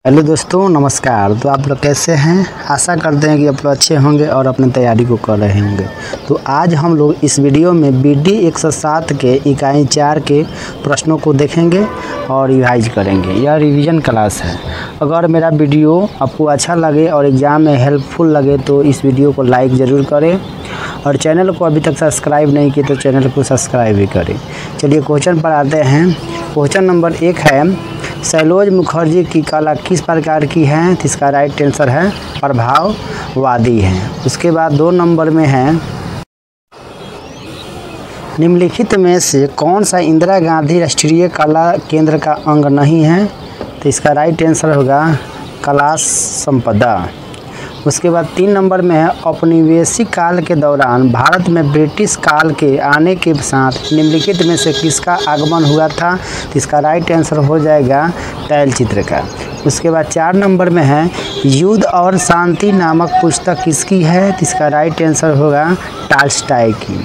Hello दोस्तों, नमस्कार। तो आप लोग कैसे हैं? आशा करते हैं कि आप लोग अच्छे होंगे और अपनी तैयारी को कर रहे होंगे। तो आज हम लोग इस वीडियो में BD 107 के इकाई 4 के प्रश्नों को देखेंगे और रिवाइज करेंगे। यह रिवीजन क्लास है। अगर मेरा वीडियो आपको अच्छा लगे और एग्ज़ाम में हेल्पफुल लगे तो इस वीडियो को लाइक ज़रूर करें और चैनल को अभी तक सब्सक्राइब नहीं किए तो चैनल को सब्सक्राइब भी करें। चलिए क्वेश्चन पर आते हैं। क्वेश्चन नंबर 1 है, सैलोज मुखर्जी की कला किस प्रकार की है? तो इसका राइट आंसर है प्रभाववादी है। उसके बाद 2 नंबर में है, निम्नलिखित में से कौन सा इंदिरा गांधी राष्ट्रीय कला केंद्र का अंग नहीं है? तो इसका राइट आंसर होगा कला संपदा। उसके बाद 3 नंबर में है, औपनिवेशिक काल के दौरान भारत में ब्रिटिश काल के आने के साथ निम्नलिखित में से किसका आगमन हुआ था? तो इसका राइट आंसर हो जाएगा तैलचित्र का। उसके बाद 4 नंबर में है, युद्ध और शांति नामक पुस्तक किसकी है? तो इसका राइट आंसर होगा टॉल्स्टॉय की।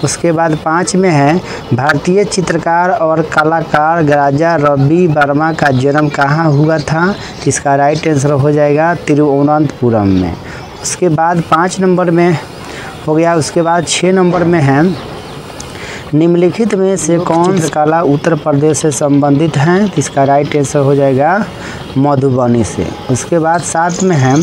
उसके बाद 5 में है, भारतीय चित्रकार और कलाकार राजा रवि वर्मा का जन्म कहाँ हुआ था? तो इसका राइट आंसर हो जाएगा तिरुवनंतपुरम में। उसके बाद 5 नंबर में हो गया। उसके बाद 6 नंबर में है, निम्नलिखित में से कौन कला उत्तर प्रदेश से संबंधित हैं? तो इसका राइट आंसर हो जाएगा मधुबनी से। उसके बाद 7 में है,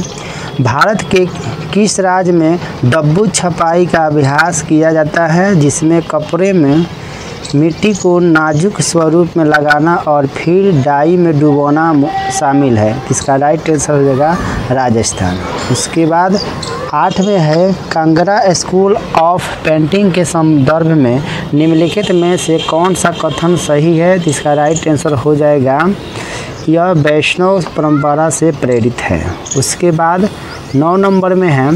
भारत के किस राज्य में डब्बू छपाई का अभ्यास किया जाता है, जिसमें कपड़े में मिट्टी को नाजुक स्वरूप में लगाना और फिर डाई में डुबोना शामिल है? इसका राइट आंसर हो जाएगा राजस्थान। उसके बाद 8 में है, कांगड़ा स्कूल ऑफ पेंटिंग के संदर्भ में निम्नलिखित में से कौन सा कथन सही है? तो इसका राइट आंसर हो जाएगा यह वैष्णव परंपरा से प्रेरित है। उसके बाद 9 नंबर में है,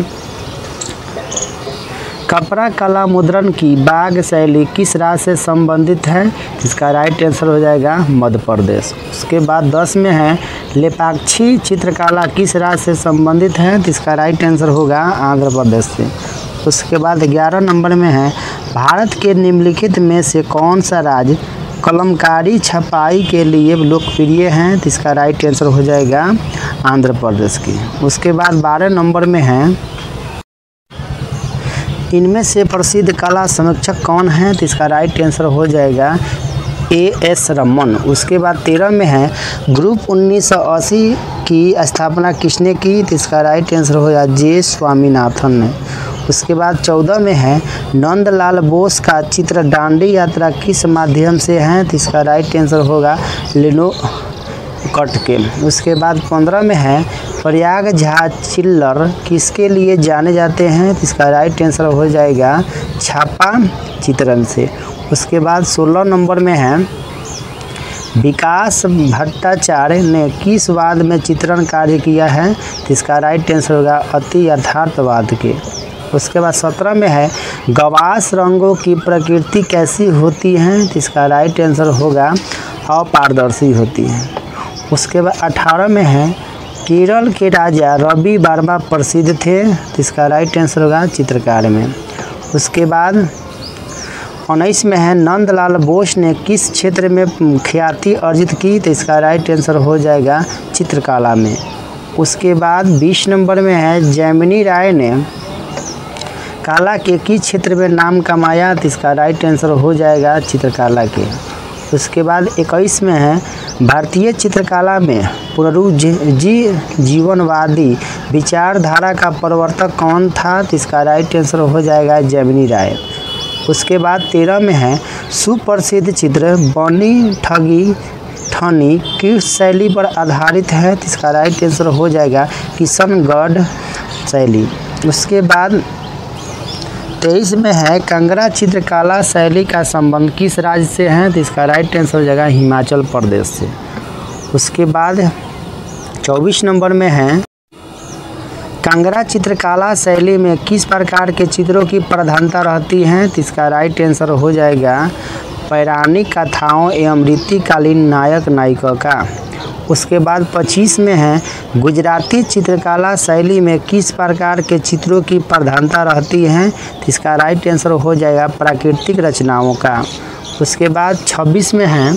कपड़ा कला मुद्रण की बाग शैली किस राज्य से संबंधित है? इसका राइट आंसर हो जाएगा मध्य प्रदेश। उसके बाद 10 में है, लेपाक्षी चित्रकला किस राज्य से संबंधित है? तो इसका राइट आंसर होगा आंध्र प्रदेश से। उसके बाद 11 नंबर में है, भारत के निम्नलिखित में से कौन सा राज्य कलमकारी छपाई के लिए लोकप्रिय हैं? तो इसका राइट आंसर हो जाएगा आंध्र प्रदेश की। उसके बाद 12 नंबर में है, इनमें से प्रसिद्ध कला समीक्षक कौन है? तो इसका राइट आंसर हो जाएगा A.S. रमन। उसके बाद 13 में है, ग्रुप 1980 की स्थापना किसने की? तो इसका राइट आंसर हो जाएगा J. स्वामीनाथन ने। उसके बाद 14 में है, नंदलाल बोस का चित्र दांडी यात्रा किस माध्यम से है? तो इसका राइट आंसर होगा लिनो कट के। उसके बाद 15 में है, प्रयाग झा चिल्लर किसके लिए जाने जाते हैं? तो इसका राइट आंसर हो जाएगा छापा चित्रण से। उसके बाद 16 नंबर में है, विकास भट्टाचार्य ने किस वाद में चित्रण कार्य किया है? तो इसका राइट आंसर होगा अति यथार्थवाद के। उसके बाद 17 में है, गवास रंगों की प्रकृति कैसी होती है? तो इसका राइट आंसर होगा अपारदर्शी होती है। उसके बाद 18 में है, केरल के राजा रवि वर्मा प्रसिद्ध थे? तो इसका राइट आंसर होगा चित्रकार में। उसके बाद 19 में है, नंदलाल बोस ने किस क्षेत्र में ख्याति अर्जित की? तो इसका राइट आंसर हो जाएगा चित्रकला में। उसके बाद 20 नंबर में है, जैमिनी राय ने कला के किस क्षेत्र में नाम कमाया? तो इसका राइट आंसर हो जाएगा चित्रकला के। उसके बाद 21 में है, भारतीय चित्रकला में पुनरुज्जीवनवादी विचारधारा का प्रवर्तक कौन था? तो इसका राइट आंसर हो जाएगा जैमिनी राय। उसके बाद 13 में है, सुप्रसिद्ध चित्र बनी ठगी ठनी किस शैली पर आधारित है? तो इसका राइट आंसर हो जाएगा किशनगढ़ शैली। उसके बाद 23 में है, कांगड़ा चित्रकला शैली का संबंध किस राज्य से है? तो इसका राइट आंसर हो जाएगा हिमाचल प्रदेश से। उसके बाद 24 नंबर में है, कांगड़ा चित्रकला शैली में किस प्रकार के चित्रों की प्रधानता रहती है? तो इसका राइट आंसर हो जाएगा पौराणिक कथाओं एवं रीतिकालीन नायक नायिका का। उसके बाद 25 में है, गुजराती चित्रकला शैली में किस प्रकार के चित्रों की प्रधानता रहती है? तो इसका राइट आंसर हो जाएगा प्राकृतिक रचनाओं का। उसके बाद 26 में है,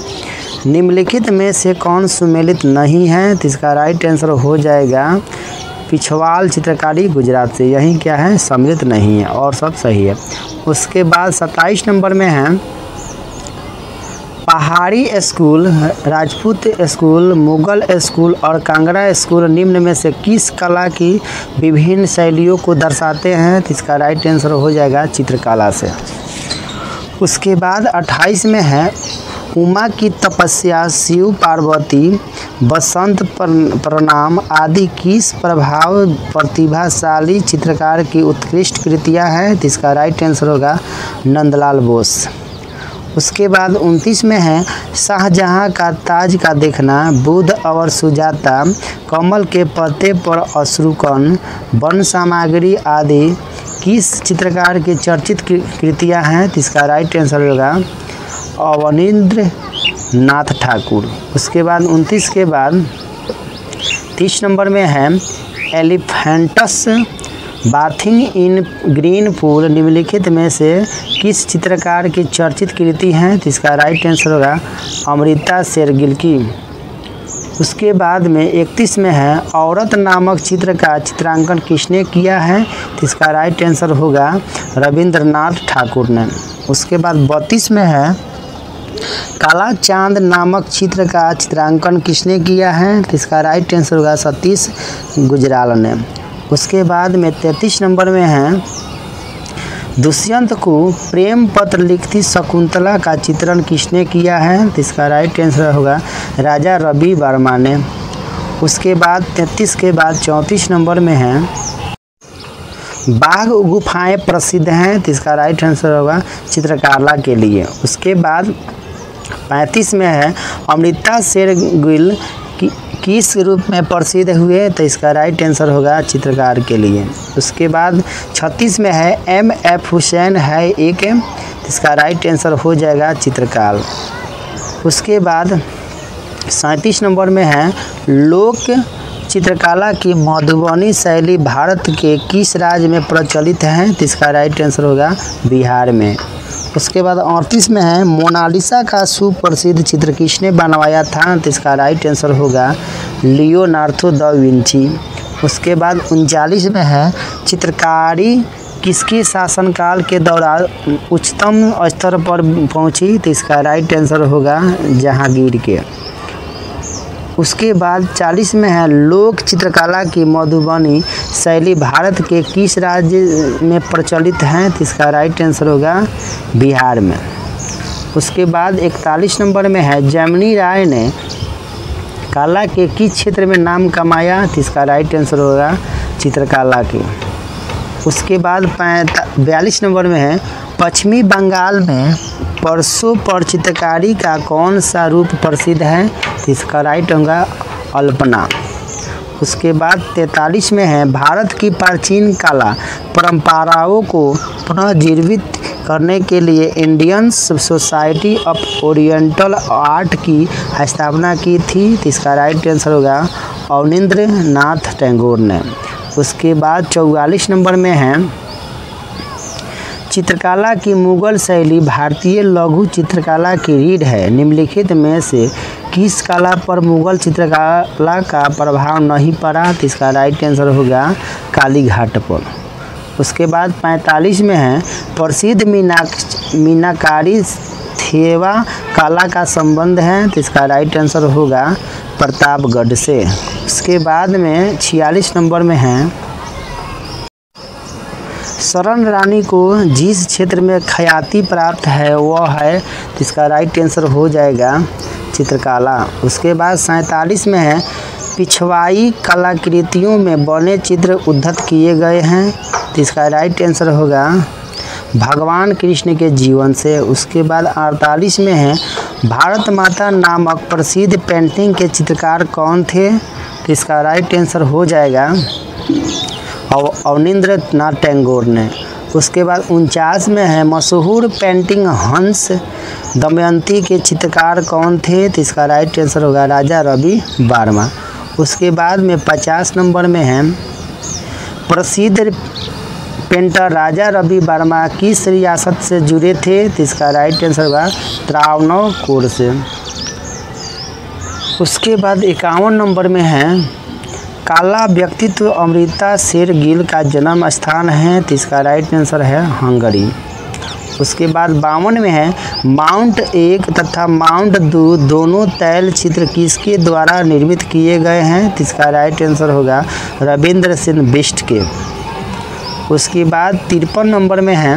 निम्नलिखित में से कौन सुमेलित नहीं है? तो इसका राइट आंसर हो जाएगा पिछवाल चित्रकारी गुजरात से। यही क्या है? सम्मिलित नहीं है और सब सही है। उसके बाद 27 नंबर में है पहाड़ी school, Rajput school, Mughal school और कांगड़ा स्कूल निम्न में से किस कला की विभिन्न शैलियों को दर्शाते हैं? तो इसका राइट आंसर हो जाएगा चित्रकला से। उसके बाद 28 में है उमा की तपस्या, शिव पार्वती, बसंत प्रणाम आदि किस प्रभाव प्रतिभाशाली चित्रकार की उत्कृष्ट कृतियां हैं? तो इसका राइट आंसर होगा नंदलाल बोस। उसके बाद 29 में है शाहजहां का ताज का देखना, बुद्ध और सुजाता, कमल के पत्ते पर अश्रुकण, वन सामग्री आदि किस चित्रकार की चर्चित कृतियां हैं? तो इसका राइट आंसर होगा अवनींद्र नाथ ठाकुर। उसके बाद 29 के बाद 30 नंबर में है एलिफेंटस बाथिंग इन ग्रीन पूल निम्नलिखित में से किस चित्रकार की चर्चित कृति हैं? तो इसका राइट आंसर होगा अमृता शेरगिल की। उसके बाद में 31 में है औरत नामक चित्र का चित्रांकन किसने किया है? तो इसका राइट आंसर होगा रविंद्रनाथ ठाकुर ने। उसके बाद 32 में है काला चांद नामक चित्र का चित्रांकन किसने किया है? तो इसका राइट आंसर होगा सतीश गुजराल ने। उसके बाद में 33 नंबर में है दुष्यंत को प्रेम पत्र लिखती शकुंतला का चित्रण किसने किया है? तो इसका राइट आंसर होगा राजा रवि वर्मा ने। उसके बाद 33 के बाद 34 नंबर में है बाघ गुफाएं प्रसिद्ध हैं, तो इसका राइट आंसर होगा चित्रकला के लिए। उसके बाद 35 में है अमृता शेरगिल किस रूप में प्रसिद्ध हुए? तो इसका राइट आंसर होगा चित्रकार के लिए। उसके बाद 36 में है M.F. हुसैन है एक, इसका राइट आंसर हो जाएगा चित्रकार। उसके बाद 37 नंबर में है लोक चित्रकला की मधुबनी शैली भारत के किस राज्य में प्रचलित है? तो इसका राइट आंसर होगा बिहार में। उसके बाद 38 में है मोनालिसा का सुप्रसिद्ध चित्र किसने बनवाया था? तो इसका राइट आंसर होगा लियोनार्डो दा विंची। उसके बाद 39 में है चित्रकारी किसके शासनकाल के दौरान उच्चतम स्तर पर पहुंची? तो इसका राइट आंसर होगा जहांगीर के। उसके बाद 40 में है लोक चित्रकला की मधुबनी शैली भारत के किस राज्य में प्रचलित है? तो इसका राइट आंसर होगा बिहार में। उसके बाद 41 नंबर में है जैमिनी राय ने कला के किस क्षेत्र में नाम कमाया? तो इसका राइट आंसर होगा चित्रकला के। उसके बाद 42 नंबर में है पश्चिमी बंगाल में परसों पर चित्रकारी का कौन सा रूप प्रसिद्ध है? तो इसका राइट होगा अल्पना। उसके बाद 43 में है भारत की प्राचीन कला परंपराओं को पुनर्जीवित करने के लिए Indian society of oriental art की स्थापना की थी। तो इसका राइट आंसर होगा अवनींद्र नाथ टैगोर ने। उसके बाद 44 नंबर में है चित्रकला की मुगल शैली भारतीय लघु चित्रकला की रीढ़ है। निम्नलिखित में से किस कला पर मुगल चित्रकला का प्रभाव नहीं पड़ा? तो इसका राइट आंसर होगा कालीघाट पर। उसके बाद 45 में है प्रसिद्ध मीनाकारी थेवा कला का संबंध है। तो इसका राइट आंसर होगा प्रतापगढ़ से। उसके बाद में 46 नंबर में है शरण रानी को जिस क्षेत्र में ख्याति प्राप्त है वह है, तो इसका राइट आंसर हो जाएगा चित्रकला। उसके बाद 47 में है पिछवाई कलाकृतियों में बने चित्र उद्धत किए गए हैं, तो इसका राइट आंसर होगा भगवान कृष्ण के जीवन से। उसके बाद 48 में है भारत माता नामक प्रसिद्ध पेंटिंग के चित्रकार कौन थे? तो इसका राइट आंसर हो जाएगा अवनींद्र नाथ टैगोर ने। उसके बाद 49 में है मशहूर पेंटिंग हंस दमयंती के चित्रकार कौन थे? तो इसका राइट आंसर होगा राजा रवि वर्मा। उसके बाद में 50 नंबर में है प्रसिद्ध पेंटर राजा रवि वर्मा किस रियासत से जुड़े थे? तो इसका राइट आंसर होगा त्रावणकोर से। उसके बाद 51 नंबर में है काला व्यक्तित्व अमृता शेरगिल का जन्म स्थान है, तो इसका राइट आंसर है हंगरी। उसके बाद 52 में है माउंट 1 तथा माउंट 2 दोनों तैल चित्र किसके द्वारा निर्मित किए गए हैं, तो इसका राइट आंसर होगा रविंद्र सिंह बिष्ट के। उसके बाद 53 नंबर में है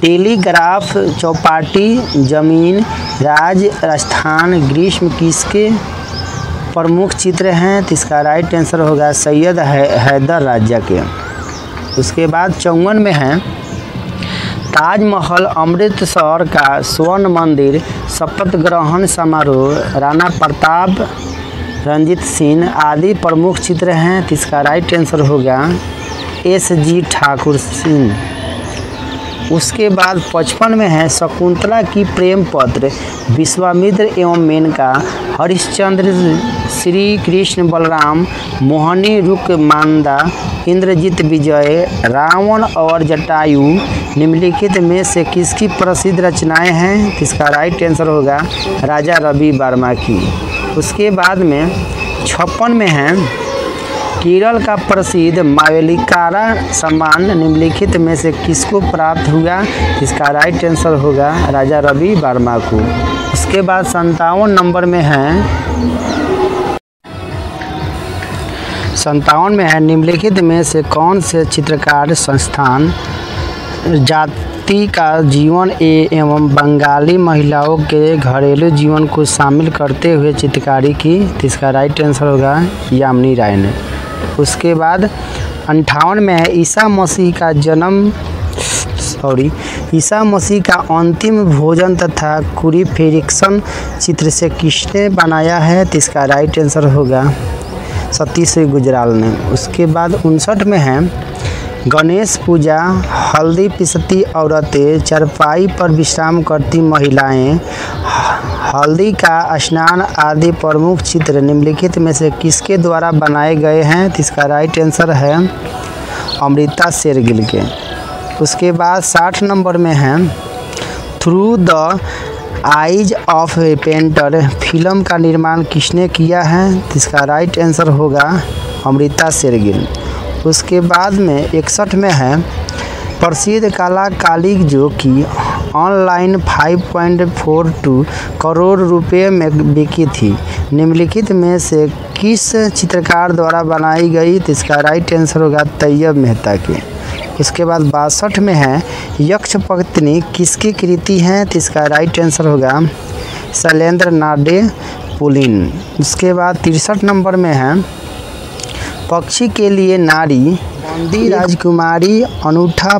टेलीग्राफ चौपाटी जमीन राजस्थान ग्रीष्म किसके प्रमुख चित्र हैं, तो इसका राइट आंसर होगा सैयद हैदर राजा के। उसके बाद 54 में है ताजमहल अमृतसर का स्वर्ण मंदिर शपथ ग्रहण समारोह राणा प्रताप रंजीत सिंह आदि प्रमुख चित्र हैं, तो इसका राइट आंसर होगा SG ठाकुर सिंह। उसके बाद 55 में है शकुंतला की प्रेम पत्र विश्वामित्र एवं मेनका हरिश्चंद्र श्री कृष्ण बलराम मोहिनी रुकमांदा इंद्रजीत विजय रावण और जटायु निम्नलिखित में से किसकी प्रसिद्ध रचनाएं हैं, तो इसका राइट आंसर होगा राजा रवि वर्मा की। उसके बाद में 56 में है केरल का प्रसिद्ध मावेलिकारा सम्मान निम्नलिखित में से किसको प्राप्त हुआ, इसका राइट आंसर होगा राजा रवि वर्मा को। उसके बाद 57 नंबर में है 57 में है निम्नलिखित में से कौन से चित्रकार संस्थान जाति का जीवन एवं बंगाली महिलाओं के घरेलू जीवन को शामिल करते हुए चित्रकारी की, तो इसका राइट आंसर होगा यामिनी राय ने। उसके बाद 58 में है ईसा मसीह का अंतिम भोजन तथा क्रूसिफिक्शन चित्र से किसने बनाया है, तो इसका राइट आंसर होगा सतीश गुजराल ने। उसके बाद 59 में है गणेश पूजा हल्दी पिसती औरतें चारपाई पर विश्राम करती महिलाएं हल्दी का स्नान आदि प्रमुख चित्र निम्नलिखित में से किसके द्वारा बनाए गए हैं, तो इसका राइट आंसर है अमृता शेरगिल के। उसके बाद 60 नंबर में है through the eyes of A painter film का निर्माण किसने किया है, तो इसका राइट आंसर होगा अमृता शेरगिल। उसके बाद में 61 में है प्रसिद्ध कलाकारी जो कि ऑनलाइन 5.42 करोड़ रुपए में बिकी थी निम्नलिखित में से किस चित्रकार द्वारा बनाई गई, तो इसका राइट आंसर होगा तैयब मेहता के। उसके बाद 62 में है यक्ष पत्नी किसकी कृति है, तो इसका राइट आंसर होगा शैलेंद्र नाडे पुलिन। उसके बाद 63 नंबर में है पक्षी के लिए नारी बंदी राजकुमारी अनूठा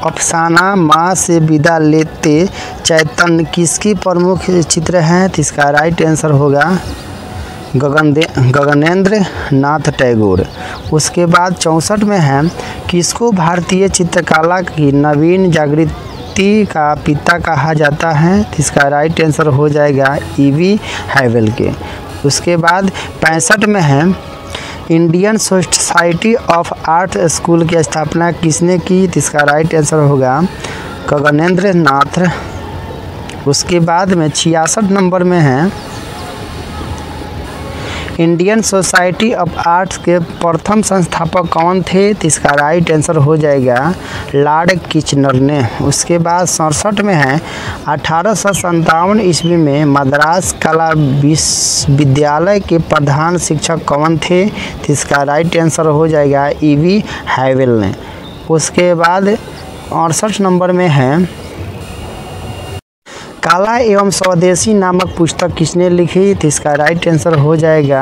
अफसाना माँ से विदा लेते चैतन्य किसकी प्रमुख चित्र हैं, तो इसका राइट आंसर होगा गगनेंद्र नाथ टैगोर। उसके बाद 64 में है किसको भारतीय चित्रकला की नवीन जागृति का पिता कहा जाता है, तो इसका राइट आंसर हो जाएगा E.V. हैवेल के। उसके बाद 65 में है Indian society of art school की स्थापना किसने की, तो इसका राइट आंसर होगा गगनेंद्र नाथ। उसके बाद में 66 नंबर में है इंडियन सोसाइटी ऑफ आर्ट्स के प्रथम संस्थापक कौन थे, तो इसका राइट आंसर हो जाएगा लॉर्ड किचनर ने। उसके बाद 67 में है 1857 ईस्वी में मद्रास कला विश्वविद्यालय के प्रधान शिक्षक कौन थे, तो इसका राइट आंसर हो जाएगा E.V. हैवेल ने। उसके बाद 68 नंबर में है काला एवं स्वदेशी नामक पुस्तक किसने लिखी, तो इसका राइट आंसर हो जाएगा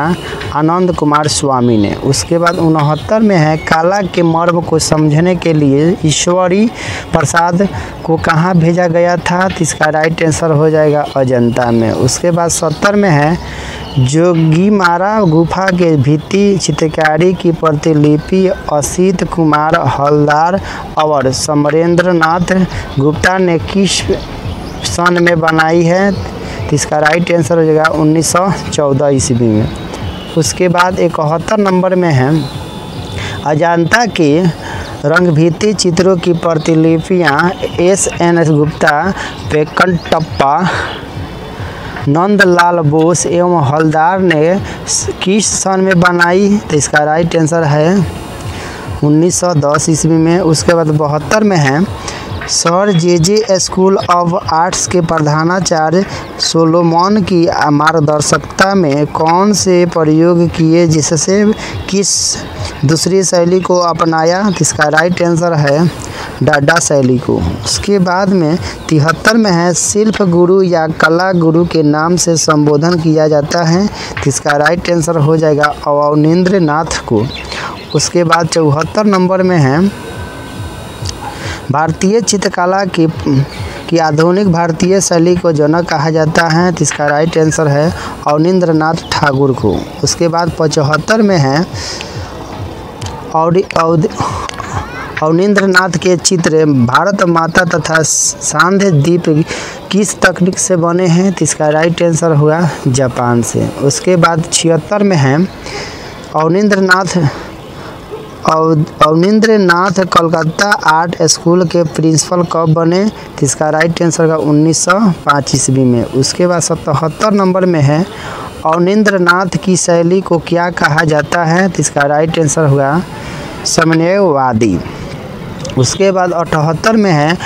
आनंद कुमार स्वामी ने। उसके बाद 69 में है काला के मर्म को समझने के लिए ईश्वरी प्रसाद को कहाँ भेजा गया था, तो इसका राइट आंसर हो जाएगा अजंता में। उसके बाद 70 में है जोगीमारा गुफा के भित्ति चित्रकारी की प्रतिलिपि असित कुमार हलदार और समरेंद्र नाथ गुप्ता ने किस सन में बनाई है, तो इसका राइट आंसर हो जाएगा 1914 ईस्वी में। उसके बाद 71 नंबर में है अजंता के रंगभित्ति चित्रों की प्रतिलिपियाँ S.N. गुप्ता वेंकटप्पा नंदलाल बोस एवं हवलदार ने किस सन में बनाई? तो इसका राइट आंसर है 1910 ईस्वी में। उसके बाद 72 में है sir J school of arts के प्रधानाचार्य सोलोमन की मार्गदर्शकता में कौन से प्रयोग किए जिससे किस दूसरी शैली को अपनाया? इसका राइट आंसर है डाडा शैली को। उसके बाद में 73 में है शिल्प गुरु या कला गुरु के नाम से संबोधन किया जाता है। इसका राइट आंसर हो जाएगा अवनींद्र नाथ को। उसके बाद 74 नंबर में है भारतीय चित्रकला की आधुनिक भारतीय शैली को जनक कहा जाता है। तो इसका राइट आंसर है अवनींद्र नाथ ठाकुर को। उसके बाद 75 में है अवनींद्र नाथ के चित्र भारत माता तथा सांध्य द्वीप किस तकनीक से बने हैं? तो इसका राइट आंसर हुआ जापान से। उसके बाद 76 में है अवनींद्र नाथ कलकत्ता आर्ट स्कूल के प्रिंसिपल कब बने? तो इसका राइट आंसर का 1905 ईस्वी में। उसके बाद 77 नंबर में है अवनींद्र नाथ की शैली को क्या कहा जाता है? तो इसका राइट आंसर हुआ समन्वयवादी। उसके बाद 78 में है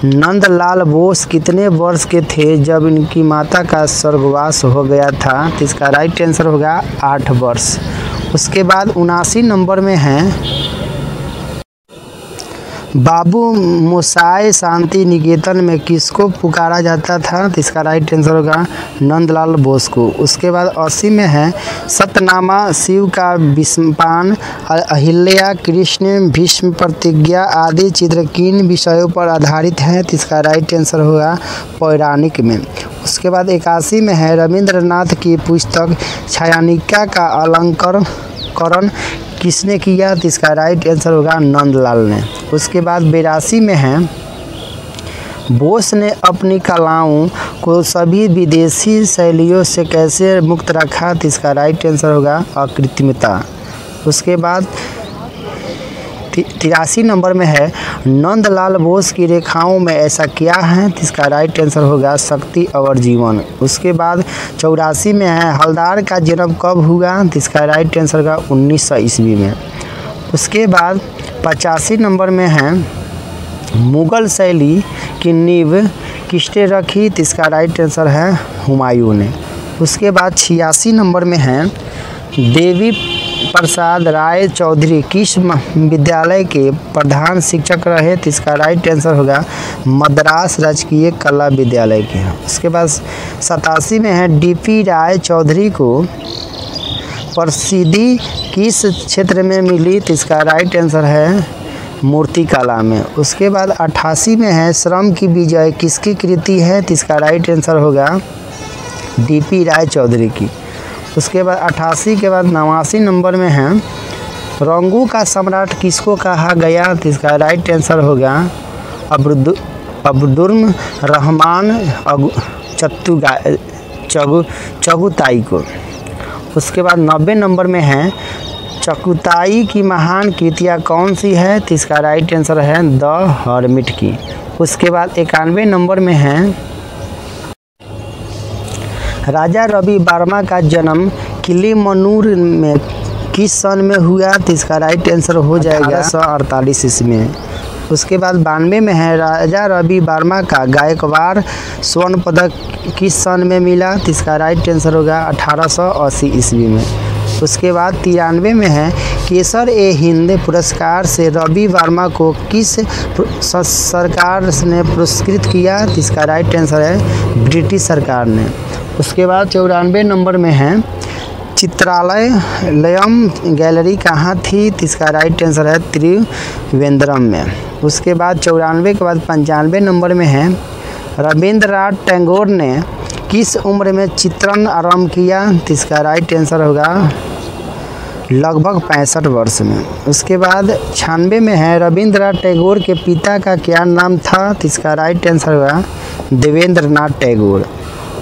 नंदलाल बोस कितने वर्ष के थे जब इनकी माता का स्वर्गवास हो गया था? तो इसका राइट आंसर होगा 8 वर्ष। उसके बाद 79 नंबर में है बाबू मोसाई शांति निकेतन में किसको पुकारा जाता था? तो इसका राइट आंसर होगा नंदलाल बोस को। उसके बाद 80 में है सतनामा शिव का विषपान अहिल्या कृष्ण भीष्म प्रतिज्ञा आदि चित्र किन विषयों पर आधारित हैं? तो इसका राइट आंसर होगा पौराणिक में। उसके बाद 81 में है रविंद्रनाथ की पुस्तक छायानिका का अलंकरण किसने किया? तो इसका राइट आंसर होगा नंदलाल ने। उसके बाद 82 में है बोस ने अपनी कलाओं को सभी विदेशी शैलियों से कैसे मुक्त रखा? तो इसका राइट आंसर होगा अकृत्रिमता। उसके बाद 83 नंबर में है नंदलाल बोस की रेखाओं में ऐसा क्या है? तो इसका राइट आंसर होगा शक्ति और जीवन। उसके बाद 84 में है हवलदार का जन्म कब हुआ? तो इसका राइट आंसर होगा 1900 ईस्वी में। उसके बाद 85 नंबर में है मुगल शैली की नींव किसने रखी? तो इसका राइट आंसर है हुमायूं ने। उसके बाद 86 नंबर में है देवी प्रसाद राय चौधरी किस विद्यालय के प्रधान शिक्षक रहे? तो इसका राइट आंसर होगा मद्रास राजकीय कला विद्यालय के। उसके बाद 87 में है डीपी राय चौधरी को प्रसिद्धि किस क्षेत्र में मिली? तो इसका राइट आंसर है मूर्तिकला में। उसके बाद 88 में है श्रम की विजय किसकी कृति है? तो इसका राइट आंसर होगा डीपी राय चौधरी की। उसके बाद 88 के बाद 89 नंबर में है रंगू का सम्राट किसको कहा गया? तो इसका राइट आंसर होगा अब्दुल रहमान चगुताई को। उसके बाद 90 नंबर में है चगुताई की महान कृतियाँ कौन सी है? तो इसका राइट आंसर है द हर्मिट की। उसके बाद 91 नंबर में है राजा रवि वर्मा का जन्म किलीमन्नुर में किस सन में हुआ? तो इसका राइट आंसर हो जाएगा 1848 ईस्वी में। उसके बाद 92 में है राजा रवि वर्मा का गायकवाड़ स्वर्ण पदक किस सन में मिला? तो इसका राइट आंसर होगा 1880 ईस्वी में। उसके बाद 93 में है केसर ए हिंद पुरस्कार से रवि वर्मा को किस सरकार ने पुरस्कृत किया? तो इसका राइट आंसर है ब्रिटिश सरकार ने। उसके बाद 94 नंबर में है चित्रालयम गैलरी कहाँ थी? तो इसका राइट आंसर है त्रिवेंद्रम में। उसके बाद 94 के बाद 95 नंबर में है रविंद्रनाथ टैगोर ने किस उम्र में चित्रण आरंभ किया? तो इसका राइट आंसर होगा लगभग 65 वर्ष में। उसके बाद 96 में है रविंद्रनाथ टैगोर के पिता का क्या नाम था? तो इसका राइट आंसर होगा देवेंद्रनाथ टैगोर।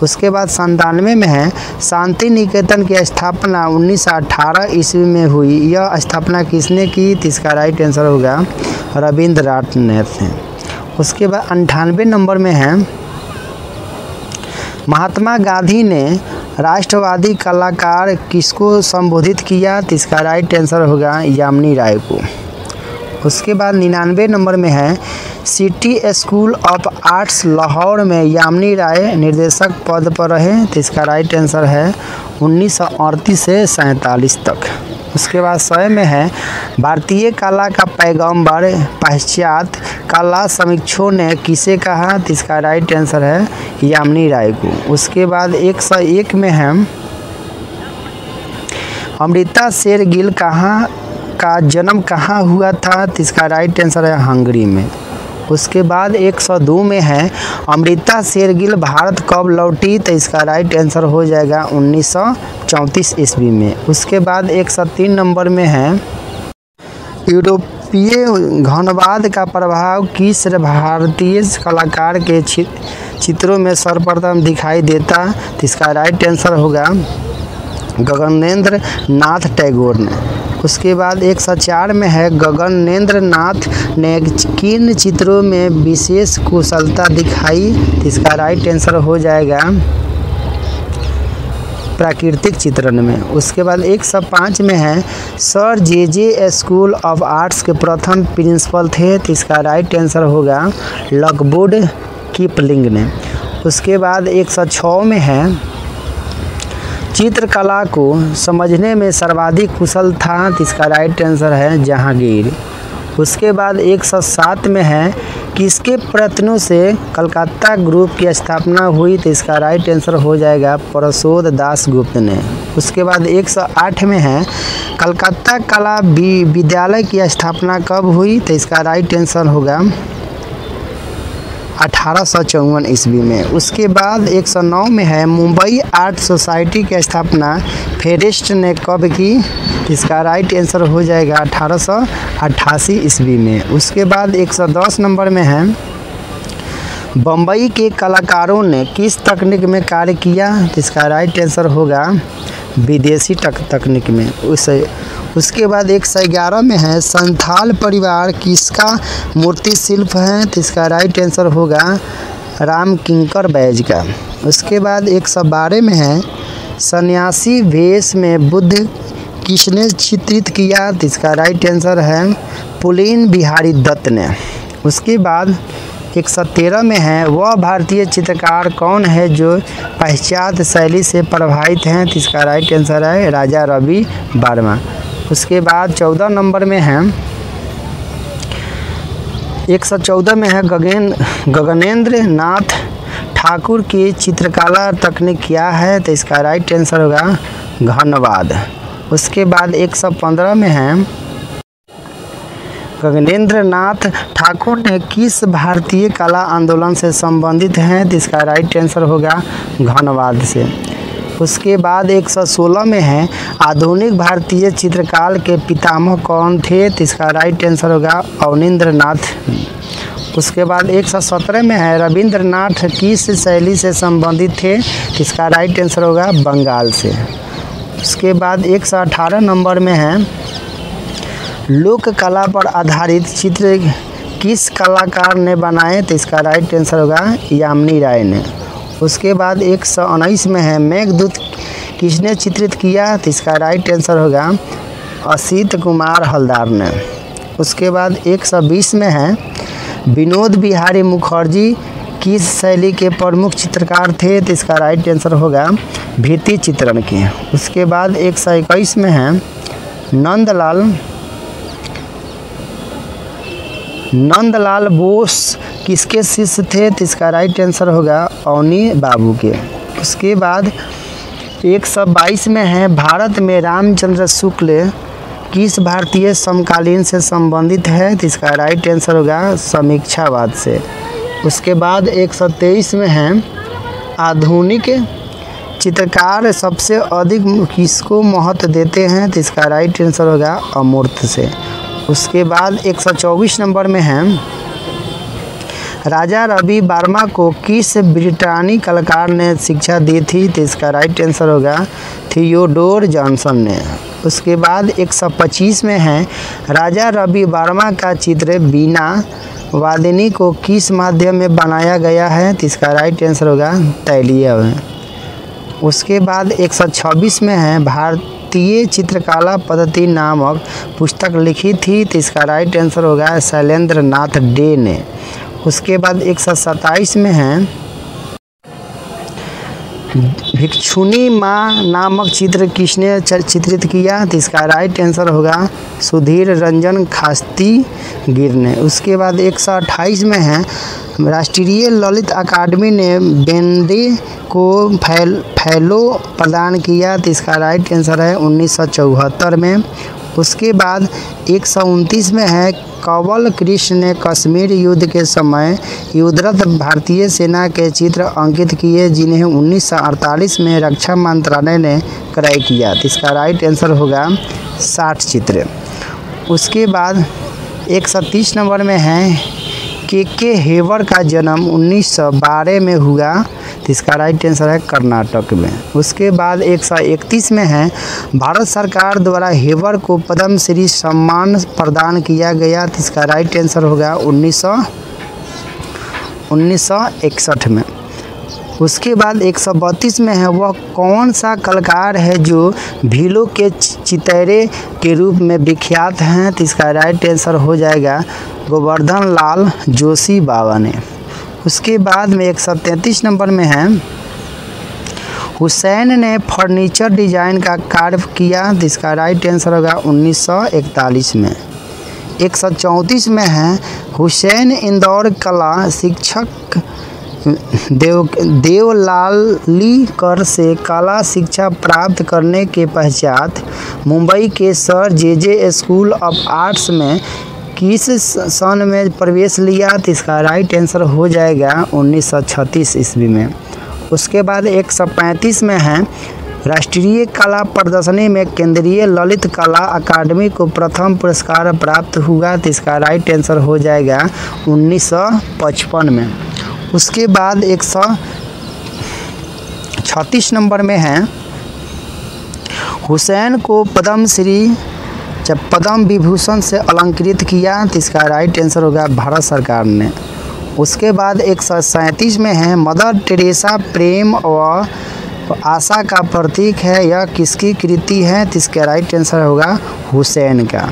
उसके बाद 97 में है शांति निकेतन की स्थापना 1918 ईस्वी में हुई। यह स्थापना किसने की? तो इसका राइट आंसर होगा रविंद्रनाथ ने। उसके बाद 98 नंबर में है महात्मा गांधी ने राष्ट्रवादी कलाकार किसको संबोधित किया? तो इसका राइट आंसर होगा यामिनी राय को। उसके बाद 99 नंबर में है city school of arts Lahore में यामिनी राय निर्देशक पद पर रहे। तो इसका राइट आंसर है 1938 से 47 तक। उसके बाद 100 में है भारतीय कला का पैगंबर पाश्चात्य कला समीक्षकों ने किसे कहा? तो इसका राइट आंसर है यामिनी राय को। उसके बाद 101 में है अमृता शेरगिल का जन्म कहाँ हुआ था? तो इसका राइट आंसर है हंगरी में। उसके बाद 102 में है अमृता शेरगिल भारत कब लौटी? तो इसका राइट आंसर हो जाएगा 1934 ईस्वी में। उसके बाद 103 नंबर में है यूरोपीय घनवाद का प्रभाव किस भारतीय कलाकार के चित्रों में सर्वप्रथम दिखाई देता? तो इसका राइट आंसर होगा गगनेंद्र नाथ टैगोर ने। उसके बाद 104 में है गगनेंद्र नाथ ने किन चित्रों में विशेष कुशलता दिखाई? तो इसका राइट आंसर हो जाएगा प्राकृतिक चित्रण में। उसके बाद 105 में है sir J school of arts के प्रथम प्रिंसिपल थे। तो इसका राइट आंसर होगा लकवुड किपलिंग ने। उसके बाद 106 में है चित्रकला को समझने में सर्वाधिक कुशल था। तो इसका राइट आंसर है जहांगीर। उसके बाद 107 में है किसके प्रयत्नों से कलकत्ता ग्रुप की स्थापना हुई? तो इसका राइट आंसर हो जाएगा प्रसोद दास गुप्त ने। उसके बाद 108 में है कलकत्ता कला विद्यालय की स्थापना कब हुई? तो इसका राइट आंसर होगा 1854 ईस्वी में। उसके बाद 109 में है मुंबई आर्ट सोसाइटी की स्थापना फेरिस्ट ने कब की? इसका राइट आंसर हो जाएगा 1888 ईस्वी में। उसके बाद 110 नंबर में है बम्बई के कलाकारों ने किस तकनीक में कार्य किया? इसका राइट आंसर होगा विदेशी तकनीक में। उसके बाद 111 में है संथाल परिवार किसका मूर्ति शिल्प है? तो इसका राइट आंसर होगा राम किंकर बैज का। उसके बाद 112 में है सन्यासी वेश में बुद्ध किसने चित्रित किया? तो इसका राइट आंसर है पुलिन बिहारी दत्त ने। उसके बाद 113 में है वह भारतीय चित्रकार कौन है जो पाश्चात्य शैली से प्रभावित हैं? तो इसका राइट आंसर है राजा रवि वर्मा। उसके बाद 14 नंबर में है 114 में है गगनेंद्र नाथ ठाकुर की चित्रकला तकनीक क्या है? तो इसका राइट आंसर होगा घनवाद। उसके बाद 115 में है गगनेंद्र नाथ ठाकुर ने किस भारतीय कला आंदोलन से संबंधित हैं? तो इसका राइट आंसर होगा घनवाद से। उसके बाद 116 में है आधुनिक भारतीय चित्रकला के पितामह कौन थे? तो इसका राइट आंसर होगा अवनींद्र नाथ। उसके बाद 117 में है रविंद्रनाथ किस शैली से संबंधित थे? तो इसका राइट आंसर होगा बंगाल से। उसके बाद 118 नंबर में है लोक कला पर आधारित चित्र किस कलाकार ने बनाए? तो इसका राइट आंसर होगा यामिनी राय ने। उसके बाद 119 में है मेघदूत किसने चित्रित किया? तो इसका राइट आंसर होगा असित कुमार हलदार ने। उसके बाद 120 में है विनोद बिहारी मुखर्जी किस शैली के प्रमुख चित्रकार थे? तो इसका राइट आंसर होगा भित्ति चित्रण के। उसके बाद 121 में है नंदलाल बोस किसके शिष्य थे? तो इसका राइट आंसर होगा अवनी बाबू के। उसके बाद 122 में है भारत में रामचंद्र शुक्ल किस भारतीय समकालीन से संबंधित है? तो इसका राइट आंसर होगा समीक्षावाद से। उसके बाद 123 में है आधुनिक चित्रकार सबसे अधिक किसको महत्व देते हैं? तो इसका राइट आंसर होगा अमूर्त से। उसके बाद 124 नंबर में है राजा रवि वर्मा को किस ब्रिटानी कलाकार ने शिक्षा दी थी? तो इसका राइट आंसर होगा थियोडोर जॉनसन ने। उसके बाद 125 में है राजा रवि वर्मा का चित्र बीना वादिनी को किस माध्यम में बनाया गया है? तो इसका राइट आंसर होगा तैलीय में। उसके बाद 126 में है भारतीय चित्रकला पद्धति नामक पुस्तक लिखी थी? तो इसका राइट आंसर होगा शैलेंद्र नाथ डे ने। उसके बाद 127 में है भिक्षुनी माँ नामक चित्र किसने चित्रित किया? तो इसका राइट आंसर होगा सुधीर रंजन खास्तीगिर ने। उसके बाद 128 में है राष्ट्रीय ललित अकादमी ने बेंदे को फेलो प्रदान किया? तो इसका राइट आंसर है 1974 में। उसके बाद 129 में है कंवल कृष्ण ने कश्मीर युद्ध के समय युद्धरत भारतीय सेना के चित्र अंकित किए जिन्हें 1948 में रक्षा मंत्रालय ने क्रय किया? तो इसका राइट आंसर होगा 60 चित्र। उसके बाद 130 नंबर में है के हेवर का जन्म 1912 में हुआ? तो इसका राइट आंसर है कर्नाटक में। उसके बाद 131 में है भारत सरकार द्वारा हेवर को पद्म श्री सम्मान प्रदान किया गया? तो इसका राइट आंसर होगा 1961 में। उसके बाद 132 में है वह कौन सा कलाकार है जो भीलों के चितैरे के रूप में विख्यात हैं? तो इसका राइट आंसर हो जाएगा गोवर्धन लाल जोशी बाबा ने। उसके बाद में 133 नंबर में है हुसैन ने फर्नीचर डिजाइन का कार्य किया? तो इसका राइट आंसर होगा 1941 में। 134 में है हुसैन इंदौर कला शिक्षक देवलालीकर से कला शिक्षा प्राप्त करने के पश्चात मुंबई के sir J school of arts में किस सन में प्रवेश लिया? तो इसका राइट आंसर हो जाएगा 1936 ईस्वी में। उसके बाद 135 में है राष्ट्रीय कला प्रदर्शनी में केंद्रीय ललित कला अकादमी को प्रथम पुरस्कार प्राप्त हुआ? तो इसका राइट आंसर हो जाएगा 1955 में। उसके बाद 136 नंबर में है हुसैन को पद्म विभूषण से अलंकृत किया? तो इसका राइट आंसर होगा भारत सरकार ने। उसके बाद 137 में है मदर टेरेसा प्रेम व आशा का प्रतीक है, यह किसकी कृति है? तो इसका राइट आंसर होगा हुसैन का।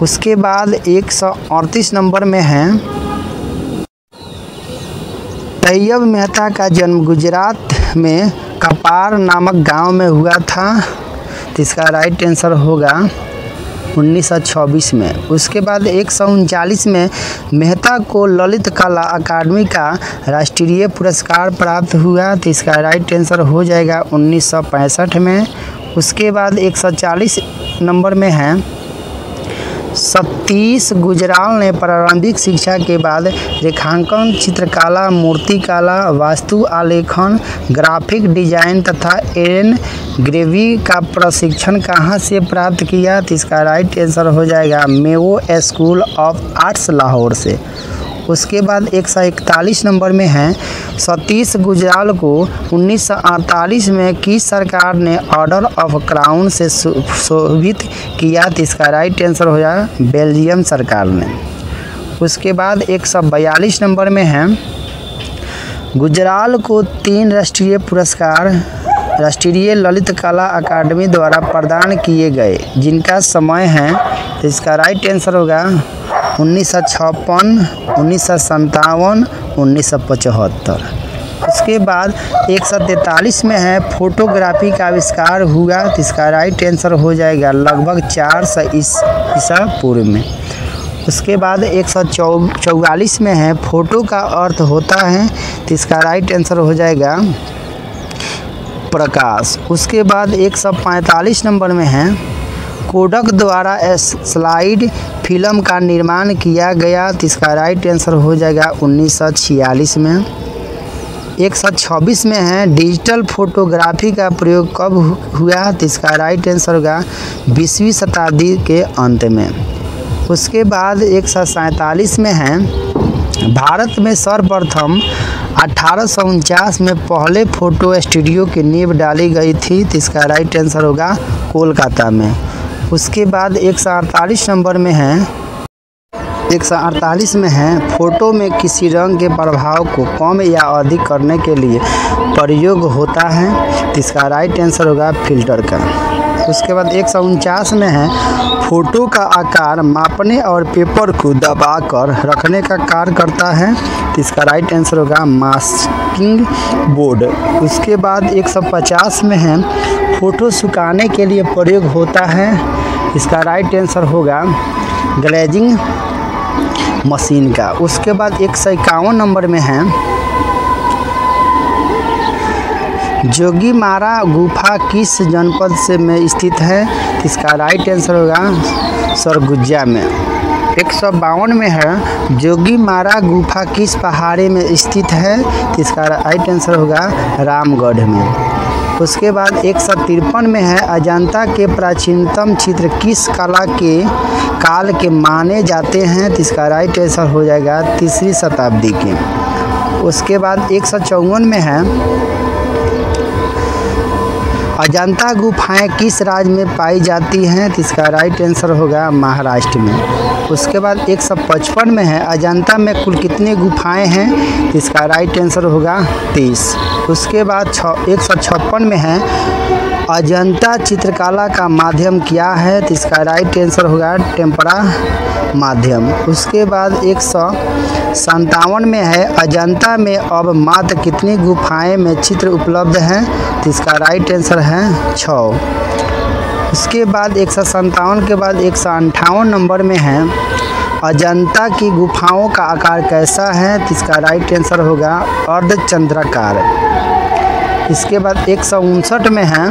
उसके बाद 138 नंबर में है तैयब मेहता का जन्म गुजरात में कपार नामक गांव में हुआ था? तो इसका राइट आंसर होगा 1926 में। उसके बाद 139 में मेहता को ललित कला अकादमी का राष्ट्रीय पुरस्कार प्राप्त हुआ? तो इसका राइट आंसर हो जाएगा 1965 में। उसके बाद 140 नंबर में है सतीश गुजराल ने प्रारंभिक शिक्षा के बाद रेखांकन, चित्रकला, मूर्तिकला, वास्तु आलेखन, ग्राफिक डिजाइन तथा एनग्रेवी का प्रशिक्षण कहाँ से प्राप्त किया? तो इसका राइट आंसर हो जाएगा Mayo school of arts Lahore से। उसके बाद 141 नंबर में है सतीश गुजराल को 1948 में किस सरकार ने ऑर्डर ऑफ क्राउन से शोभित किया? तो इसका राइट आंसर हो जाएगा बेल्जियम सरकार ने। उसके बाद 142 नंबर में है गुजराल को 3 राष्ट्रीय पुरस्कार राष्ट्रीय ललित कला अकादमी द्वारा प्रदान किए गए जिनका समय है? तो इसका राइट आंसर होगा 1956, 1957, 1975। उसके बाद 143 में है फोटोग्राफी का आविष्कार हुआ? तो इसका राइट आंसर हो जाएगा लगभग 400 ईसा पूर्व में। उसके बाद 144 में है फोटो का अर्थ होता है? तो इसका राइट आंसर हो जाएगा प्रकाश। उसके बाद 145 नंबर में है कोडक द्वारा स्लाइड फिल्म का निर्माण किया गया? तो इसका राइट आंसर हो जाएगा 1946 में। 126 में है डिजिटल फोटोग्राफी का प्रयोग कब हुआ? तो इसका राइट आंसर होगा 20वीं शताब्दी के अंत में। उसके बाद 147 में है भारत में सर्वप्रथम 1849 में पहले फोटो स्टूडियो की नींव डाली गई थी? तो इसका राइट आंसर होगा कोलकाता में। उसके बाद 148 नंबर में है 148 में है, फोटो में किसी रंग के प्रभाव को कम या अधिक करने के लिए प्रयोग होता है। तो इसका राइट आंसर होगा फिल्टर का। उसके बाद 149 में है, फोटो का आकार मापने और पेपर को दबाकर रखने का कार्य करता है। तो इसका राइट आंसर होगा मास्किंग बोर्ड। उसके बाद 150 में है, फोटो सुखाने के लिए प्रयोग होता है। इसका राइट आंसर होगा ग्लेजिंग मशीन का। उसके बाद 151 नंबर में है, जोगीमारा गुफा किस जनपद से में स्थित है। तो इसका राइट आंसर होगा सरगुजा में। 152 में है, जोगीमारा गुफा किस पहाड़ी में स्थित है। तो इसका राइट आंसर होगा रामगढ़ में। उसके बाद 153 में है, अजंता के प्राचीनतम चित्र किस काल के माने जाते हैं। तो इसका राइट आंसर हो जाएगा 3री शताब्दी के। उसके बाद 154 में है, अजंता गुफाएं किस राज्य में पाई जाती हैं। तो इसका राइट आंसर होगा महाराष्ट्र में। उसके बाद 155 में है, अजंता में कुल कितनी गुफाएं हैं। तो इसका राइट आंसर होगा 30। उसके बाद 156 में है, अजंता चित्रकला का माध्यम क्या है। तो इसका राइट आंसर होगा टेम्परा माध्यम। उसके बाद 157 में है, अजंता में अब मात्र कितनी गुफाएं में चित्र उपलब्ध हैं। तो इसका राइट आंसर है 6। उसके बाद 157 के बाद 158 नंबर में है, अजंता की गुफाओं का आकार कैसा है। तो इसका राइट आंसर होगा अर्धचंद्राकार। इसके बाद 159 में है,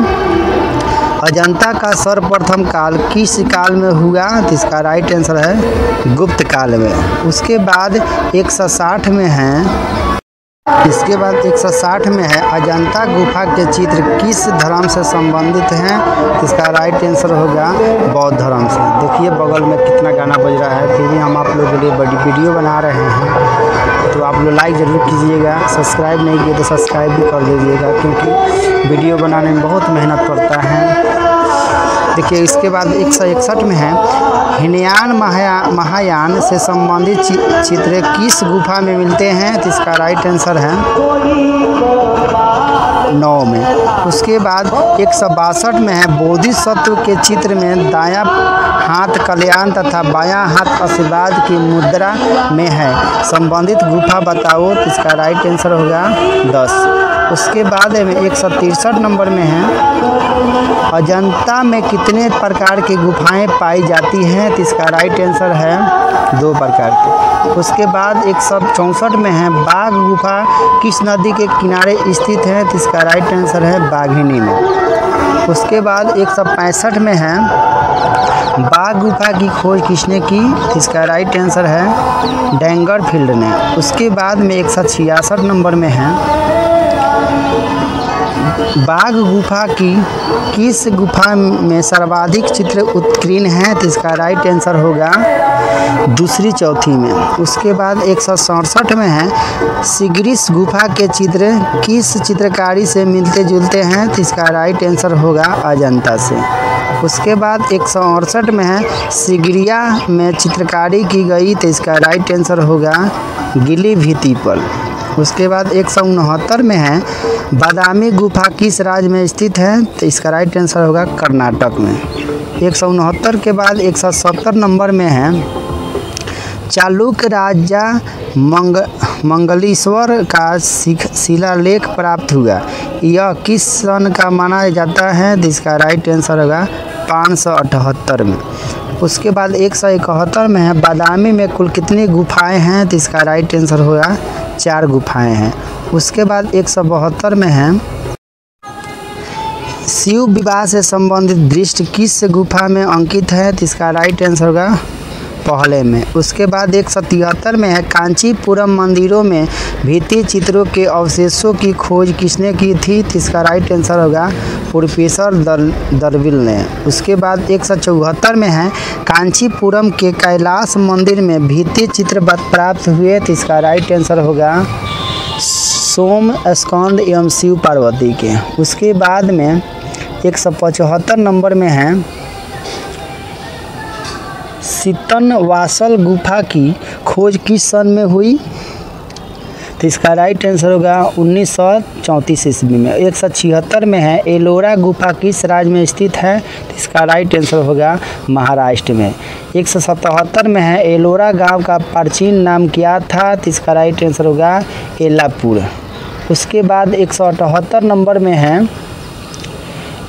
अजंता का सर्वप्रथम काल किस काल में हुआ। तो इसका राइट आंसर है गुप्त काल में। उसके बाद 160 में है, इसके बाद 160 में है, अजंता गुफा के चित्र किस धर्म से संबंधित हैं। तो इसका राइट आंसर होगा बौद्ध धर्म से। देखिए बगल में कितना गाना बज रहा है, फिर भी हम आप लोगों के लिए बड़ी वीडियो बना रहे हैं। तो आप लोग लाइक ज़रूर कीजिएगा, सब्सक्राइब नहीं किए तो सब्सक्राइब भी कर दीजिएगा, क्योंकि वीडियो बनाने में बहुत मेहनत पड़ता है। देखिए इसके बाद 161 में है, हीनयान महायान से संबंधित चित्र किस गुफा में मिलते हैं। तो इसका राइट आंसर है 9 में। उसके बाद 162 में है, बोधिसत्व के चित्र में दायां हाथ कल्याण तथा बायां हाथ आशीर्वाद की मुद्रा में है, संबंधित गुफा बताओ। तो इसका राइट आंसर होगा 10। उसके बाद में 163 नंबर में है, अजंता में कितने प्रकार की गुफाएं पाई जाती हैं। तो इसका राइट आंसर है 2 प्रकार की। उसके बाद 164 में है, बाघ गुफा किस नदी के किनारे स्थित है। तो इसका राइट आंसर है बाघिनी में। उसके बाद 165 में है, बाघ गुफा की खोज किसने की। तो इसका राइट आंसर है डेंगरफील्ड ने। उसके बाद में 166 नंबर में है, बाघ गुफा की किस गुफा में सर्वाधिक चित्र उत्कीर्ण हैं। तो इसका राइट आंसर होगा 2री चौथी में। उसके बाद 167 में है, सिगरिस गुफा के चित्र किस चित्रकारी से मिलते जुलते हैं। तो इसका राइट आंसर होगा अजंता से। उसके बाद 168 में है, सिगरिया में चित्रकारी की गई। तो इसका राइट आंसर होगा गीली भित्ति पर। उसके बाद 169 में है, बादामी गुफा किस राज्य में स्थित है। तो इसका राइट आंसर होगा कर्नाटक में। 169 के बाद 170 नंबर में है, चालुक्य राजा मंगलेश्वर का शिलालेख प्राप्त हुआ, यह किस सन का माना जाता है। तो इसका राइट आंसर होगा 578 में। उसके बाद 171 में है, बादामी में कुल कितनी गुफाएं हैं। तो इसका राइट आंसर होगा 4 गुफाएं हैं। उसके बाद 172 में है, शिव विवाह से संबंधित दृश्य किस गुफा में अंकित है। तो इसका राइट आंसर होगा पहले में। उसके बाद 173 में है, कांचीपुरम मंदिरों में भित्ति चित्रों के अवशेषों की खोज किसने की थी। तो इसका राइट आंसर होगा प्रोफेसर दरविल ने। उसके बाद 174 में है, कांचीपुरम के कैलाश मंदिर में भित्ति चित्र प्राप्त हुए। तो इसका राइट आंसर होगा सोम स्कंद एवं शिव पार्वती के। उसके बाद में 175 नंबर में है, सितनवासल गुफा की खोज किस सन में हुई? तो इसका राइट आंसर होगा 1934 ईस्वी में। 176 में है एलोरा गुफा किस राज्य में स्थित है? तो इसका राइट आंसर होगा महाराष्ट्र में। 177 में है एलोरा गांव का प्राचीन नाम क्या था? तो इसका राइट आंसर होगा एलापुर। उसके बाद 178 नंबर में है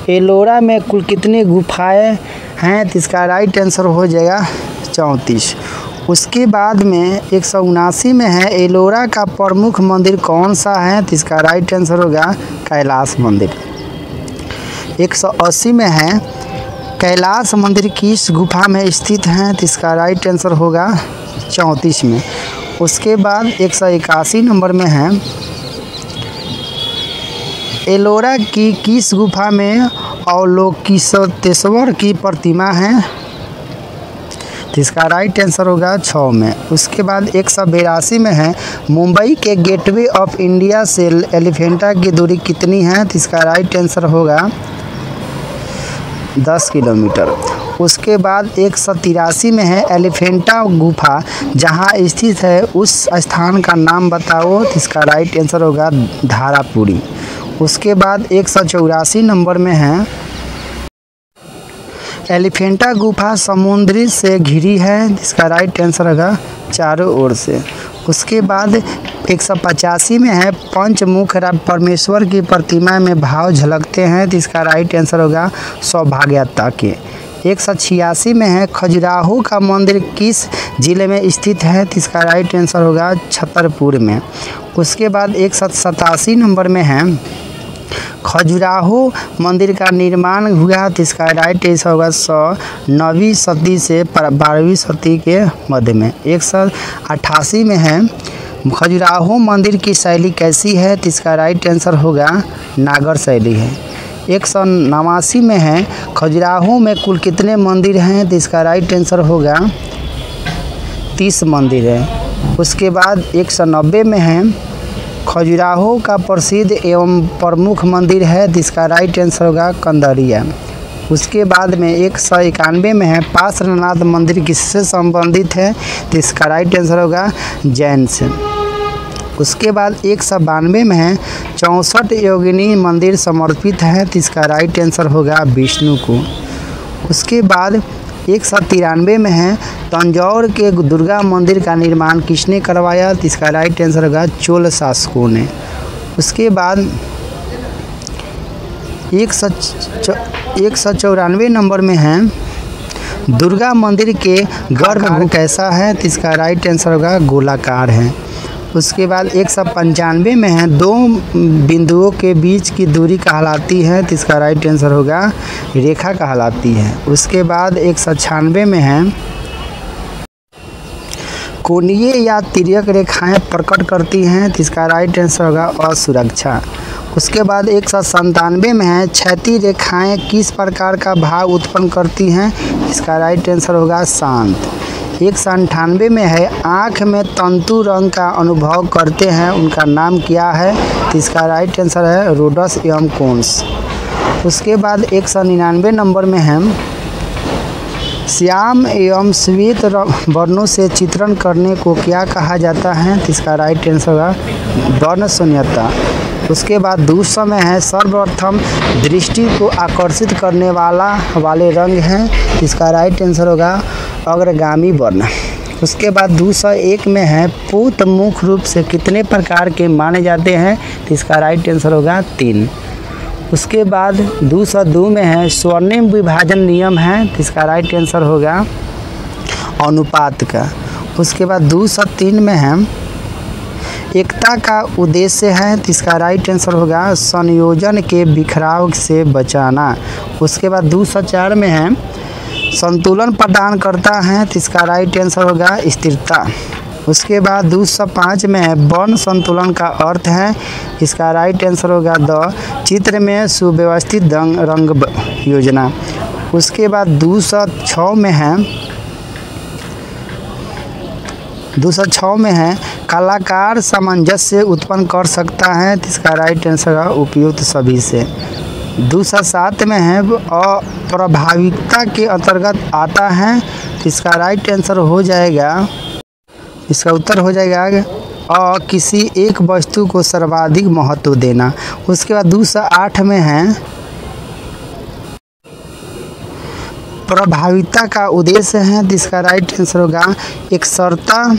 एलोरा में कुल कितनी गुफाएं हैं? तो इसका राइट आंसर हो जाएगा 34। उसके बाद में 179 में है एलोरा का प्रमुख मंदिर कौन सा है? तो इसका राइट आंसर होगा कैलाश मंदिर। 180 में है कैलाश मंदिर किस गुफा में स्थित है? तो इसका राइट आंसर होगा 34 में। उसके बाद 181 नंबर में है एलोरा की किस गुफा में अवलोकितेश्वर की प्रतिमा है? तो इसका राइट आंसर होगा 6 में। उसके बाद 182 में है मुंबई के गेटवे ऑफ इंडिया से एलिफेंटा की दूरी कितनी है? तो इसका राइट आंसर होगा 10 किलोमीटर। उसके बाद 183 में है एलिफेंटा गुफा जहां स्थित है उस स्थान का नाम बताओ। तो इसका राइट आंसर होगा धारापुरी। उसके बाद 184 नंबर में है एलिफेंटा गुफा समुद्री से घिरी है। इसका राइट आंसर होगा चारों ओर से। उसके बाद 185 में है पंचमुख परमेश्वर की प्रतिमा में भाव झलकते हैं। तो इसका राइट आंसर होगा सौभाग्यता के। 186 में है खजुराहो का मंदिर किस जिले में स्थित है? तो इसका राइट आंसर होगा छतरपुर में। उसके बाद 187 नंबर में है खजुराहो मंदिर का निर्माण हुआ। तो इसका राइट आंसर होगा 9वीं सदी से 12वीं सदी के मध्य में। 188 में है खजुराहो मंदिर की शैली कैसी है? तो इसका राइट आंसर होगा नागर शैली है। 189 में है खजुराहो में कुल कितने मंदिर हैं? तो इसका राइट आंसर होगा 30 मंदिर है। उसके बाद 190 में है खजुराहो का प्रसिद्ध एवं प्रमुख मंदिर है। तो इसका राइट आंसर होगा कंदरिया। उसके बाद में 191 में है पार्श्वनाथ मंदिर किससे संबंधित है? तो इसका राइट आंसर होगा जैन से। उसके बाद 192 में है 64 योगिनी मंदिर समर्पित है। तो इसका राइट आंसर होगा विष्णु को। उसके बाद 193 में है तंजौर के दुर्गा मंदिर का निर्माण किसने करवाया? तो इसका राइट आंसर होगा चोल शासकों ने। उसके बाद 194 नंबर में है दुर्गा मंदिर के गर्भगृह कैसा है? तो इसका राइट आंसर होगा गोलाकार है। उसके बाद 195 में है 2 बिंदुओं के बीच की दूरी कहलाती है। तो इसका राइट आंसर होगा रेखा कहलाती है। उसके बाद 196 में है कोणीय या तिर्यक रेखाएं प्रकट करती हैं। तो इसका राइट आंसर होगा असुरक्षा। उसके बाद 197 में है क्षैतिज रेखाएं किस प्रकार का भाव उत्पन्न करती हैं? इसका राइट आंसर होगा शांत। 198 में है आँख में तंतु रंग का अनुभव करते हैं उनका नाम क्या है? तो इसका राइट आंसर है रोडस एवं कोन्स। उसके बाद 199 नंबर में है श्याम एवं श्वेत वर्णों से चित्रण करने को क्या कहा जाता है? तो इसका राइट आंसर होगा वर्ण शून्यता। उसके बाद 200 में है सर्वप्रथम दृष्टि को आकर्षित करने वाले रंग हैं। इसका राइट आंसर होगा अग्रगामी वर्ण। उसके बाद 201 में है पूत मुख्य रूप से कितने प्रकार के माने जाते हैं? तो इसका राइट आंसर होगा 3। उसके बाद 202 में है स्वर्णिम विभाजन नियम है। तो इसका राइट आंसर होगा अनुपात का। उसके बाद 203 में है एकता का उद्देश्य है। तो इसका राइट आंसर होगा संयोजन के बिखराव से बचाना। उसके बाद 204 में है संतुलन प्रदान करता है। तो इसका राइट आंसर होगा स्थिरता। उसके बाद 205 में है वर्ण संतुलन का अर्थ है। इसका राइट आंसर होगा द चित्र में सुव्यवस्थित रंग योजना। उसके बाद 206 में है कलाकार सामंजस्य उत्पन्न कर सकता है। तो इसका राइट आंसर है उपयुक्त सभी से। 207 में है अप्रभाविकता के अंतर्गत आता है। इसका राइट आंसर हो जाएगा, इसका उत्तर हो जाएगा और किसी एक वस्तु को सर्वाधिक महत्व देना। उसके बाद 208 में है प्रभाविता का उद्देश्य है, तो इसका राइट आंसर होगा एकसरता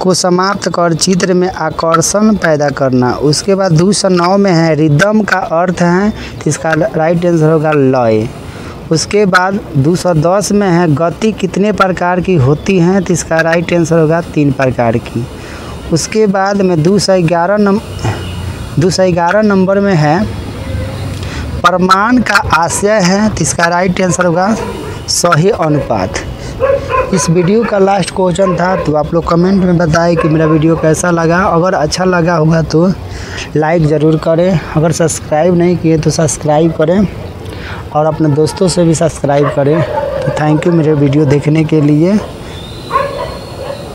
को समाप्त कर चित्र में आकर्षण पैदा करना। उसके बाद 209 में है रिदम का अर्थ है, तो इसका राइट आंसर होगा लय। उसके बाद 210 में है गति कितने प्रकार की होती हैं, तो इसका राइट आंसर होगा 3 प्रकार की। उसके बाद में 211 नंबर में है प्रमाण का आशय है, तो इसका राइट आंसर होगा सही अनुपात। इस वीडियो का लास्ट क्वेश्चन था, तो आप लोग कमेंट में बताएं कि मेरा वीडियो कैसा लगा। अगर अच्छा लगा होगा तो लाइक ज़रूर करें, अगर सब्सक्राइब नहीं किए तो सब्सक्राइब करें और अपने दोस्तों से भी सब्सक्राइब करें। तो थैंक यू मेरे वीडियो देखने के लिए।